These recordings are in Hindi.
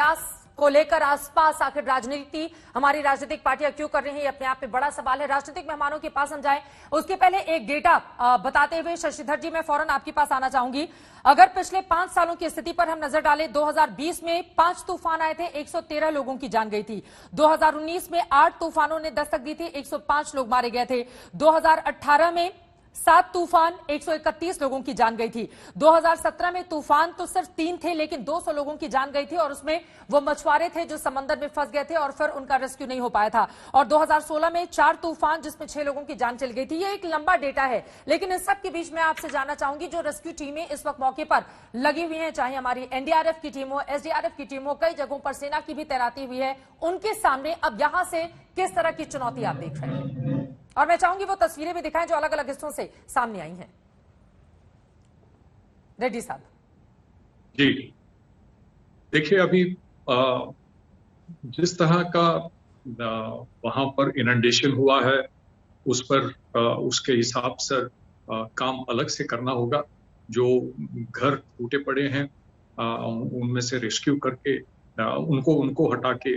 प्रयास को लेकर आसपास आखिर राजनीति हमारी राजनीतिक पार्टियां क्यों कर रही हैं, ये अपने आप में बड़ा सवाल है। राजनीतिक मेहमानों के पास हम जाएं उसके पहले एक डेटा बताते हुए शशिधर जी मैं फौरन आपके पास आना चाहूंगी। अगर पिछले 5 सालों की स्थिति पर हम नजर डालें, 2020 में 5 तूफान आए थे, 113 लोगों की जान गई थी। 2019 में 8 तूफानों ने दस्तक दी थी, 105 लोग मारे गए थे। 2018 में 7 तूफान, 131 लोगों की जान गई थी। 2017 में तूफान तो सिर्फ 3 थे, लेकिन 200 लोगों की जान गई थी और उसमें वो मछुआरे थे जो समंदर में फंस गए थे और फिर उनका रेस्क्यू नहीं हो पाया था। और 2016 में 4 तूफान जिसमें 6 लोगों की जान चली गई थी। ये एक लंबा डेटा है, लेकिन इस सब के बीच में आपसे जानना चाहूंगी जो रेस्क्यू टीमें इस वक्त मौके पर लगी हुई हैं, चाहे हमारी एनडीआरएफ की टीम हो, एसडीआरएफ की टीम हो, कई जगहों पर सेना की भी तैनाती हुई है, उनके सामने अब यहां से किस तरह की चुनौती आप देख रहे हैं? और मैं चाहूंगी वो तस्वीरें भी दिखाएं जो अलग अलग हिस्सों से सामने आई हैं। रेड्डी साहब जी, देखिए अभी जिस तरह का वहां पर इनंडेशन हुआ है उस पर उसके हिसाब से काम अलग से करना होगा। जो घर टूटे पड़े हैं उनमें से रेस्क्यू करके उनको हटा के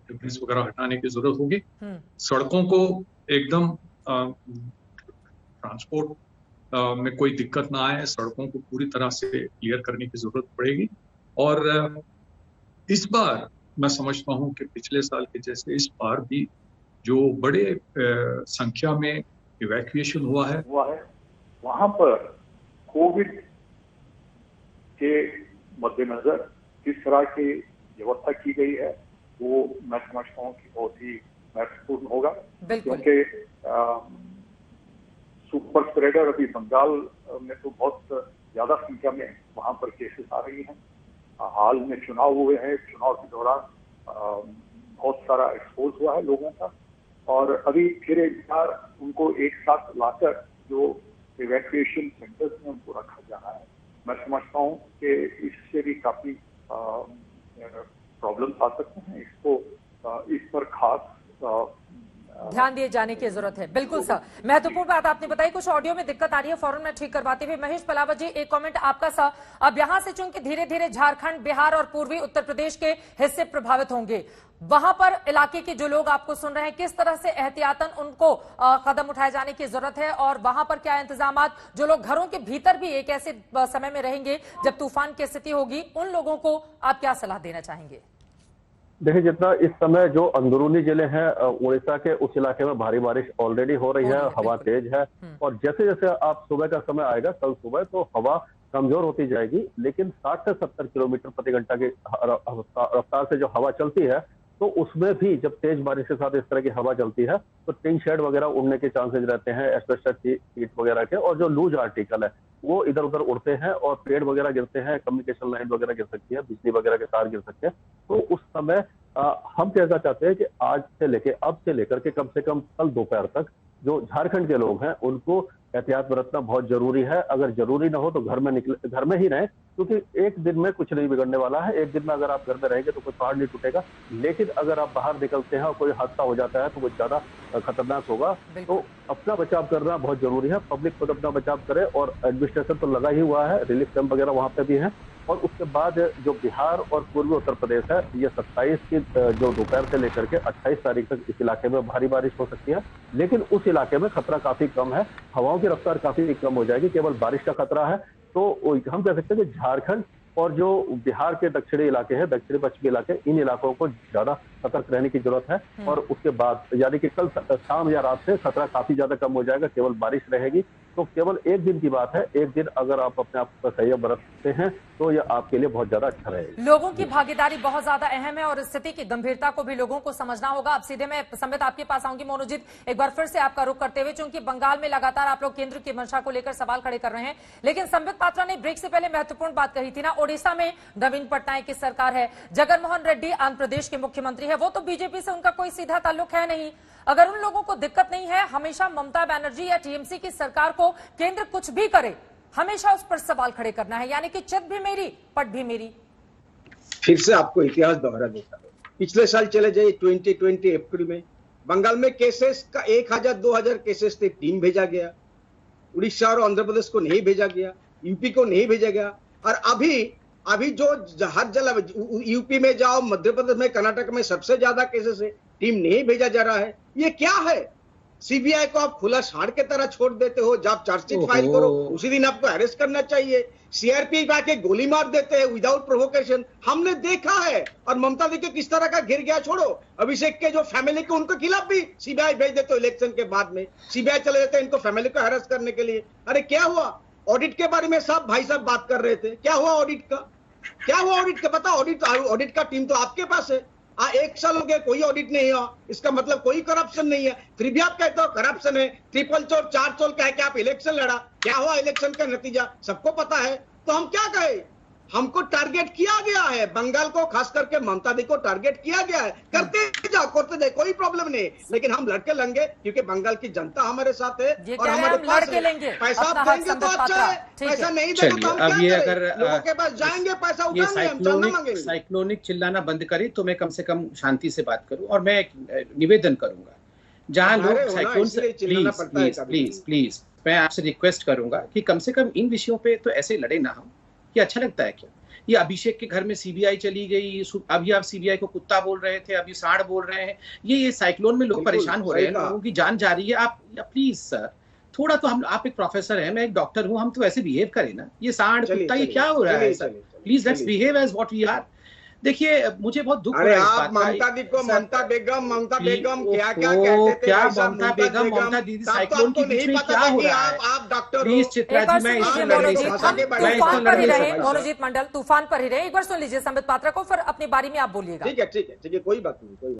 डिब्रीज वगैरह हटाने की जरूरत होगी। सड़कों को एकदम ट्रांसपोर्ट में कोई दिक्कत ना आए, सड़कों को पूरी तरह से क्लियर करने की जरूरत पड़ेगी। और इस बार मैं समझता हूं कि पिछले साल के जैसे इस बार भी जो बड़े संख्या में इवैक्यूएशन हुआ है वहां पर कोविड के मद्देनजर किस तरह की व्यवस्था की गई है वो मैं समझता हूँ कि बहुत ही महत्वपूर्ण होगा, क्योंकि सुपर स्प्रेडर अभी बंगाल में तो बहुत ज्यादा संख्या में वहां पर केसेस आ रही हैं। हाल में चुनाव हुए हैं, चुनाव के दौरान बहुत सारा एक्सपोज हुआ है लोगों का, और अभी फिर एक बार उनको एक साथ लाकर जो इवैक्यूएशन सेंटर्स में उनको रखा जाना है। मैं समझता हूँ कि इससे भी काफी प्रॉब्लम्स आ सकते हैं। इस पर खास ध्यान दिए जाने की जरूरत है। बिल्कुल सर, महत्वपूर्ण बात आपने बताई। कुछ ऑडियो में दिक्कत आ रही है, फौरन मैं ठीक करवाते हुए महेश पलावत जी एक कमेंट आपका सर। अब यहां से चूंकि धीरे धीरे झारखंड, बिहार और पूर्वी उत्तर प्रदेश के हिस्से प्रभावित होंगे, वहां पर इलाके के जो लोग आपको सुन रहे हैं, किस तरह से एहतियातन उनको कदम उठाए जाने की जरूरत है और वहां पर क्या इंतजाम, जो लोग घरों के भीतर भी एक ऐसे समय में रहेंगे जब तूफान की स्थिति होगी, उन लोगों को आप क्या सलाह देना चाहेंगे? देखिए, जितना इस समय जो अंदरूनी जिले हैं उड़ीसा के, उस इलाके में भारी बारिश ऑलरेडी हो रही है, हवा तेज है और जैसे जैसे आप सुबह का समय आएगा कल सुबह तो हवा कमजोर होती जाएगी, लेकिन 60 से 70 किलोमीटर प्रति घंटा की रफ्तार से जो हवा चलती है तो उसमें भी जब तेज बारिश के साथ इस तरह की हवा चलती है तो टिन शेड वगैरह उड़ने के चांसेस रहते हैं, एस्बेस्टस शीट वगैरह के, और जो लूज आर्टिकल है वो इधर उधर उड़ते हैं और पेड़ वगैरह गिरते हैं, कम्युनिकेशन लाइन वगैरह गिर सकती है, बिजली वगैरह के तार गिर सकते हैं। तो उस समय हम कहना चाहते हैं कि आज से लेकर के कम से कम कल दोपहर तक जो झारखंड के लोग हैं उनको एहतियात बरतना बहुत जरूरी है। अगर जरूरी ना हो तो घर में ही रहें, क्योंकि एक दिन में कुछ नहीं बिगड़ने वाला है। एक दिन में अगर आप घर में रहेंगे तो कोई पहाड़ नहीं टूटेगा, लेकिन अगर आप बाहर निकलते हैं और कोई हादसा हो जाता है तो वो ज्यादा खतरनाक होगा। तो अपना बचाव करना बहुत जरूरी है, पब्लिक खुद अपना बचाव करे, और एडमिनिस्ट्रेशन तो लगा ही हुआ है, रिलीफ कैंप वगैरह वहां पे भी है। और उसके बाद जो बिहार और पूर्वी उत्तर प्रदेश है, ये 27 की जो दोपहर से लेकर के 28 तारीख तक इस इलाके में भारी बारिश हो सकती है, लेकिन उस इलाके में खतरा काफी कम है, हवाओं की रफ्तार काफी कम हो जाएगी, केवल बारिश का खतरा है। तो हम कह सकते हैं कि झारखंड और जो बिहार के दक्षिणी इलाके हैं, दक्षिणी पश्चिमी इलाके, इन इलाकों को ज्यादा सतर्क रहने की जरूरत है। और उसके बाद यानी कि कल शाम या रात से खतरा काफी ज्यादा कम हो जाएगा, केवल बारिश रहेगी। तो केवल एक दिन की बात है, एक दिन अगर आप अपने आप का संयम बरतते हैं तो यह आपके लिए बहुत ज्यादा अच्छा रहेगा। लोगों की भागीदारी बहुत ज्यादा अहम है और स्थिति की गंभीरता को भी लोगों को समझना होगा। अब सीधे मैं संबित आपके पास आऊंगी। मोनोजीत, एक बार फिर से आपका रुख करते हुए, चूंकि बंगाल में लगातार आप लोग केंद्र की मंशा को लेकर सवाल खड़े कर रहे हैं, लेकिन संबित पात्रा ने ब्रेक से पहले महत्वपूर्ण बात कही थी ना, ओडिशा में नवीन पटनायक की सरकार है, जगनमोहन रेड्डी आंध्र प्रदेश के मुख्यमंत्री है, वो तो बीजेपी से उनका कोई सीधा ताल्लुक है नहीं। अगर उन लोगों को दिक्कत नहीं है, हमेशा ममता बनर्जी या टीएमसी की सरकार को केंद्र कुछ भी करे, हमेशा उस पर सवाल खड़े करना है, यानी कि चित भी मेरी पट भी मेरी। फिर से आपको इतिहास दोहरा देता हूं, पिछले साल चले जाइए 2020 अप्रैल में बंगाल में केसेस का 1000-2000 केसेस थे, 3 भेजा गया। उड़ीसा और आंध्र प्रदेश को नहीं भेजा गया, यूपी को नहीं भेजा गया, और अभी जो हर जगह यूपी में जाओ, मध्य प्रदेश में, कर्नाटक में सबसे ज्यादा केसेस है, टीम नहीं भेजा जा रहा है। ये क्या है? सीबीआई को आप खुला सांड के तरह छोड़ देते हो। जब चार्जशीट फाइल करो उसी दिन आपको अरेस्ट करना चाहिए। सीआरपीएफ आके गोली मार देते हैं विदाउट प्रोवोकेशन, हमने देखा है। और ममता दी के किस तरह का घिर गया, छोड़ो अभिषेक के जो फैमिली के उनके खिलाफ भी सीबीआई भेज देते हो। इलेक्शन के बाद में सीबीआई चले जाते हैं इनको फैमिली को हरास करने के लिए। अरे क्या हुआ? ऑडिट के बारे में सब भाई साहब बात कर रहे थे, क्या हुआ ऑडिट का? क्या हुआ ऑडिट का? पता ऑडिट का टीम तो आपके पास है। 1 साल हो गया कोई ऑडिट नहीं हुआ, इसका मतलब कोई करप्शन नहीं है। फिर भी आप कहते हो करप्शन है, ट्रिपल चोर 4 चोर कह के आप इलेक्शन लड़ा। क्या हुआ इलेक्शन का नतीजा सबको पता है। तो हम क्या कहें? हमको टारगेट किया गया है, बंगाल को खास करके ममता दी को टारगेट किया गया है। करते जाओ, करते जाओ, कोई प्रॉब्लम नहीं, लेकिन हम लड़के लेंगे क्योंकि बंगाल की जनता हमारे साथ है और हमारे पास पैसा देंगे तो अच्छा है, पैसा नहीं देंगे तो हम क्या अब ये करें? अगर लोगों के पास जाएंगे, पैसा ये उठाएंगे, हम चंदा मांगेंगे। साइक्लोनिक चिल्लाना बंद करे तो मैं कम से कम शांति से बात करूं। और मैं एक निवेदन करूंगा, जहां लोग साइक्लोन से प्लीज मैं आपसे रिक्वेस्ट करूंगा कि कम से कम इन विषयों पे तो ऐसे लड़े ना हम। ये अच्छा लगता है क्या? ये अभिषेक के घर में सीबीआई चली गई, अभी आप सीबीआई को कुत्ता बोल रहे थे, अभी सांड बोल रहे हैं। ये साइक्लोन में लोग परेशान हो रहे हैं, लोगों की जान जा रही है। आप प्लीज सर थोड़ा तो हम, आप एक प्रोफेसर हैं, मैं एक डॉक्टर हूं, हम तो ऐसे बिहेव करें ना। ये सांड कुत्ता ये क्या हो रहा है sir? Please let's behave as what we are. देखिए मुझे बहुत दुख हो रहा है इस बात का। ममता दी को ममता बेगम क्या क्या कहते थे? क्या ममता बेगम, ममता दीदी साइक्लोन के बीच में क्या हो रहा है? आप डॉक्टर प्लीज चित्रा जी, मैं इसमें लड़ नहीं सकता। मनोजीत मंडल तूफान पर ही रहे। एक बार सुन लीजिए संबित पात्रा को, फिर अपनी बारी में आप बोलिएगा। ठीक है कोई बात नहीं।